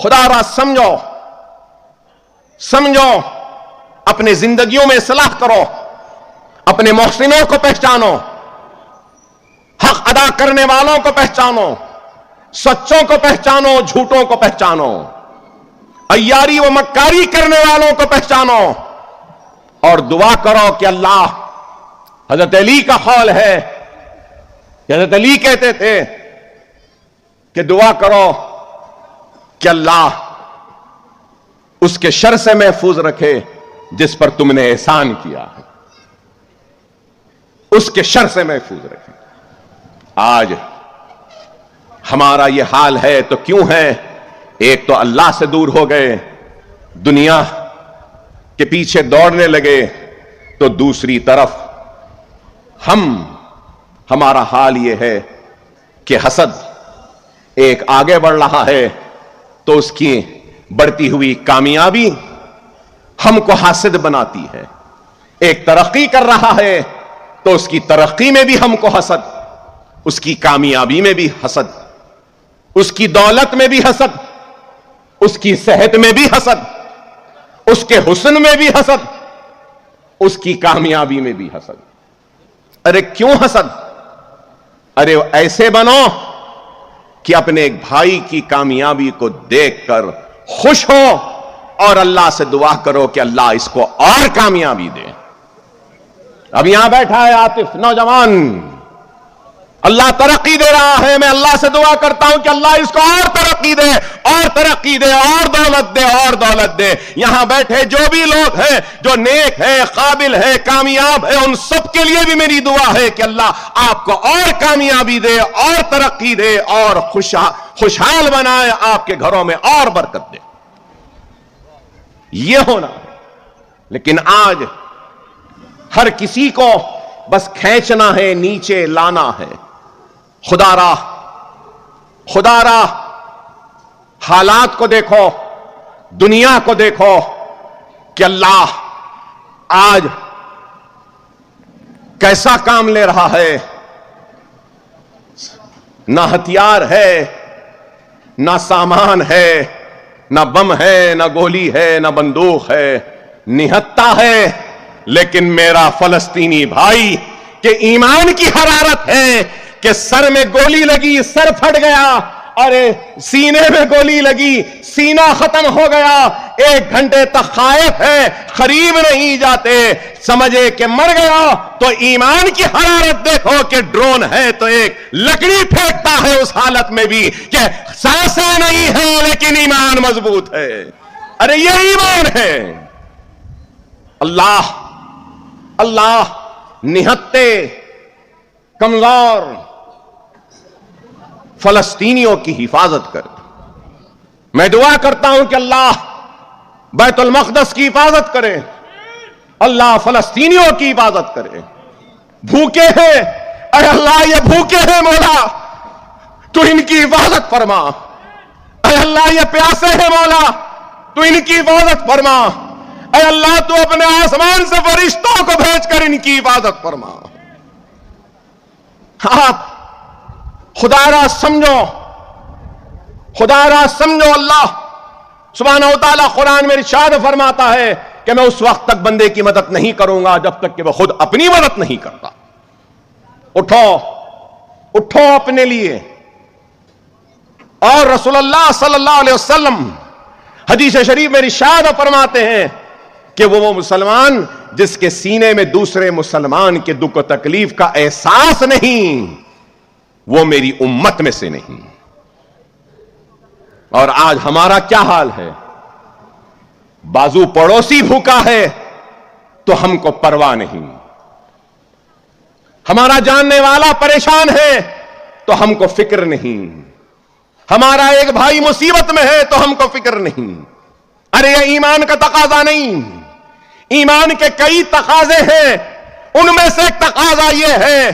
خدا را سمجھو، اپنے زندگیوں میں اصلاح کرو، اپنے محسنوں کو پہچانو، حق ادا کرنے والوں کو پہچانو، سچوں کو پہچانو، جھوٹوں کو پہچانو، عیاری و مکاری کرنے والوں کو پہچانو، اور دعا کرو کہ اللہ، حضرت علی کا قول ہے کہ حضرت علی کہتے تھے کہ دعا کرو کہ اللہ اس کے شر سے محفوظ رکھے جس پر تم نے احسان کیا ہے، اس کے شر سے محفوظ رکھے۔ آج ہمارا یہ حال ہے تو کیوں ہے؟ ایک تو اللہ سے دور ہو گئے، دنیا کے پیچھے دوڑنے لگے، تو دوسری طرف ہمارا حال یہ ہے کہ حسد ایک آگے بڑھ رہا ہے تو اس کی بڑھتی ہوئی کامیابی ہم کو حاسد بناتی ہے، ایک ترقی کر رہا ہے تو اس کی ترقی میں بھی ہم کو حسد، اس کی کامیابی میں بھی حسد، اس کی دولت میں بھی حسد، اس کی صحت میں بھی حسد، اس کے حسن میں بھی حسد، اس کی کامیابی میں بھی حسد۔ ارے کیوں حسد؟ ارے ایسے بنو کہ اپنے ایک بھائی کی کامیابی کو دیکھ کر خوش ہو اور اللہ سے دعا کرو کہ اللہ اس کو اور کامیابی دے۔ اب یہاں بیٹھا ہے عاطف نوجوان، اللہ ترقی دے رہا ہے، میں اللہ سے دعا کرتا ہوں کہ اللہ اس کو اور ترقی دے، اور ترقی دے، اور دولت دے، اور دولت دے۔ یہاں بیٹھے جو بھی لوگ ہیں جو نیک ہے، قابل ہے، کامیاب ہے، ان سب کے لیے بھی میری دعا ہے کہ اللہ آپ کو اور کامیابی دے، اور ترقی دے، اور خوشحال بنائے، آپ کے گھروں میں اور برکت دے۔ یہ ہونا ہے۔ لیکن آج ہر کسی کو بس کھینچنا ہے، نیچے لانا ہے۔ خدا را حالات کو دیکھو، دنیا کو دیکھو کہ اللہ آج کیسا کام لے رہا ہے۔ نہ ہتھیار ہے، نہ سامان ہے، نہ بم ہے، نہ گولی ہے، نہ بندوق ہے، نہتہ ہے، لیکن میرا فلسطینی بھائی کہ ایمان کی حرارت ہے کہ سر میں گولی لگی، سر پھٹ گیا، ارے سینے میں گولی لگی، سینہ ختم ہو گیا، 1 گھنٹے تک خائف ہے، قریب نہیں جاتے، سمجھے کہ مر گیا۔ تو ایمان کی حرارت دیکھو کہ ڈرون ہے تو ایک لکڑی پھینکتا ہے اس حالت میں بھی کہ سانسیں نہیں ہے لیکن ایمان مضبوط ہے۔ ارے یہ ایمان ہے۔ اللہ نہتے کمزور فلسطینیوں کی حفاظت کر۔ میں دعا کرتا ہوں کہ اللہ بیت المقدس کی حفاظت کرے، اللہ فلسطینیوں کی حفاظت کرے۔ بھوکے ہیں، اے اللہ یہ بھوکے ہیں مولا، تو ان کی حفاظت فرما۔ اے اللہ یہ پیاسے ہیں مولا، تو ان کی حفاظت فرما۔ اے اللہ تو اپنے آسمان سے فرشتوں کو بھیج کر ان کی حفاظت فرما۔ آپ خدا را سمجھو، اللہ سبحانہ و تعالیٰ قرآن میں ارشاد فرماتا ہے کہ میں اس وقت تک بندے کی مدد نہیں کروں گا جب تک کہ وہ خود اپنی مدد نہیں کرتا۔ اٹھو اپنے لیے۔ اور رسول اللہ صلی اللہ علیہ وسلم حدیث شریف میں ارشاد فرماتے ہیں کہ وہ مسلمان جس کے سینے میں دوسرے مسلمان کے دکھ و تکلیف کا احساس نہیں، وہ میری امت میں سے نہیں۔ اور آج ہمارا کیا حال ہے؟ بازو پڑوسی بھوکا ہے تو ہم کو پرواہ نہیں، ہمارا جاننے والا پریشان ہے تو ہم کو فکر نہیں، ہمارا ایک بھائی مصیبت میں ہے تو ہم کو فکر نہیں۔ ارے یہ ایمان کا تقاضا نہیں، ایمان کے کئی تقاضے ہیں، ان میں سے ایک تقاضا یہ ہے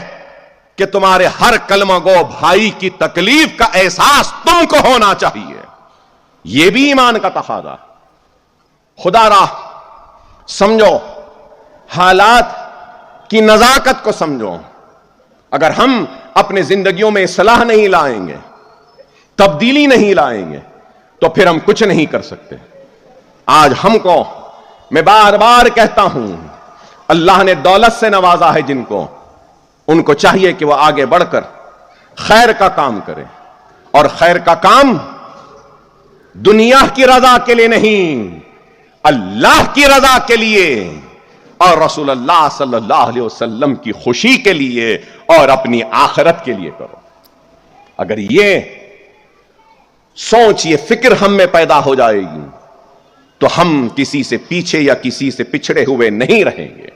کہ تمہارے ہر کلمہ گو بھائی کی تکلیف کا احساس تم کو ہونا چاہیے۔ یہ بھی ایمان کا تقاضا۔ خدا را سمجھو، حالات کی نزاکت کو سمجھو۔ اگر ہم اپنے زندگیوں میں اصلاح نہیں لائیں گے، تبدیلی نہیں لائیں گے، تو پھر ہم کچھ نہیں کر سکتے. آج ہم کو، میں بار بار کہتا ہوں، اللہ نے دولت سے نوازا ہے جن کو، ان کو چاہیے کہ وہ آگے بڑھ کر خیر کا کام کرے، اور خیر کا کام دنیا کی رضا کے لیے نہیں، اللہ کی رضا کے لیے اور رسول اللہ صلی اللہ علیہ وسلم کی خوشی کے لیے اور اپنی آخرت کے لیے کرو. اگر یہ سوچ، یہ فکر ہم میں پیدا ہو جائے گی تو ہم کسی سے پیچھے یا کسی سے پچھڑے ہوئے نہیں رہیں گے.